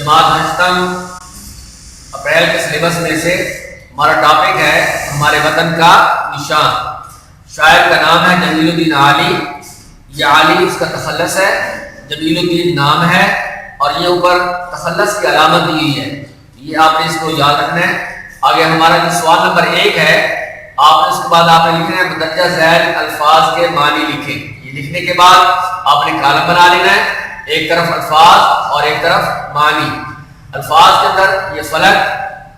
جماعت ہشتم اپریل کے سلیبس میں سے ہمارا ٹاپک ہے ہمارے وطن کا نشان. شاعر کا نام ہے جمیل الدین عالی. یہ عالی اس کا تخلص ہے، جمیل الدین نام ہے اور یہ اوپر تخلص کی علامت دی ہوئی ہے. یہ آپ نے اس کو یاد رکھنا ہے. آگے ہمارا جو سوال نمبر 1 ہے، آپ نے اس کے بعد آپ نے لکھنا ہے مندرجہ ذیل الفاظ کے معنی لکھیں. یہ لکھنے کے بعد آپ نے کالم بنا لینا ہے، ایک طرف الفاظ اور ایک طرف معنی. الفاظ کے اندر یہ فلک،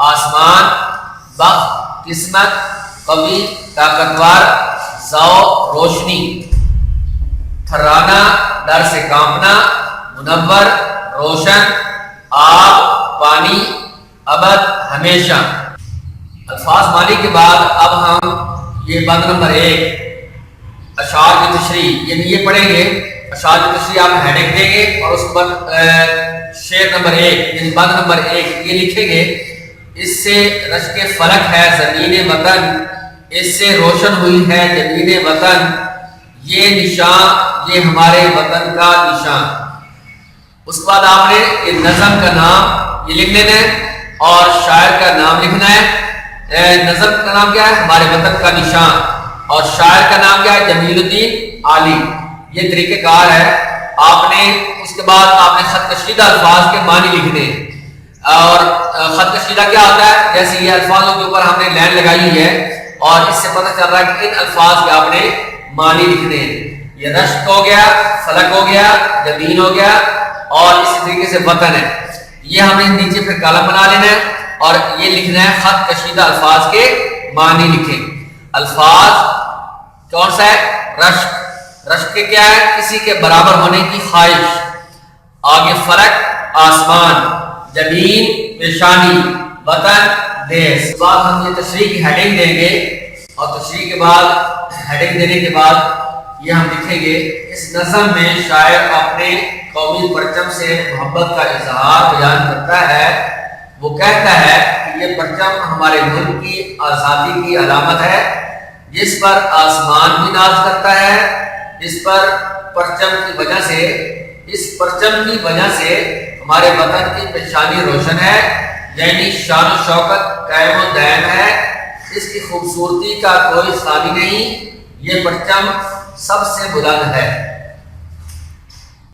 آسمان، بخت، قسمت، قوی، طاقتور، ذوق، روشنی، تھرانا، ڈر سے کانپنا، منور، روشن، آب، پانی، ابد، ہمیشہ. الفاظ معنی کے بعد اب ہم یہ بند نمبر 1 اشعار کی تشریح یعنی یہ پڑھیں گے. اشعار کی تشریح آپ ہیڈنگ دیں گے اور اس کے بعد شعر نمبر 1 یعنی بند نمبر 1 یہ لکھیں گے. اس سے رشک فلک ہے زمین وطن، اس سے روشن ہوئی ہے زمین وطن، یہ نشان یہ ہمارے وطن کا نشان. اس کے بعد آپ نے یہ نظم کا نام یہ لکھ لینا ہے اور شاعر کا نام لکھنا ہے. نظم کا نام کیا ہے؟ ہمارے وطن کا نشان. اور شاعر کا نام کیا ہے؟ جمیل الدین عالی. یہ طریقہ کار ہے. آپ نے اس کے بعد آپ نے خط کشیدہ الفاظ کے معنی لکھنے ہیں. اور خط کشیدہ کیا ہوتا ہے؟ جیسے یہ الفاظوں کے اوپر ہم نے لائن لگائی ہوئی ہے اور اس سے پتہ چل رہا ہے کہ ان الفاظ کے آپ نے معنی لکھنے ہیں. یہ رشک ہو گیا، فلک ہو گیا، جبین ہو گیا اور اسی طریقے سے وطن ہے. یہ ہمیں نیچے پھر کالم بنا لینا ہے اور یہ لکھنا ہے خط کشیدہ الفاظ کے معنی لکھیں. الفاظ کون سا ہے؟ رشک. رشک کے کیا ہے؟ کسی کے برابر ہونے کی خواہش. آگے فلک آسمان، جبین پیشانی، وطن دیش. اس کے بعد ہم یہ تشریح کی ہیڈنگ دیں گے اور تشریح کے بعد ہیڈنگ دینے کے بعد یہ ہم لکھیں گے اس نظم میں شاعر اپنے قومی پرچم سے محبت کا اظہار بیان کرتا ہے. وہ کہتا ہے کہ یہ پرچم ہمارے ملک کی آزادی کی علامت ہے جس پر آسمان بھی ناز کرتا ہے. اس پرچم کی وجہ سے ہمارے وطن کی پیشانی روشن ہے، یعنی شان و شوکت قائم و دائم ہے. اس کی خوبصورتی کا کوئی ثانی نہیں. یہ پرچم سب سے بلند ہے.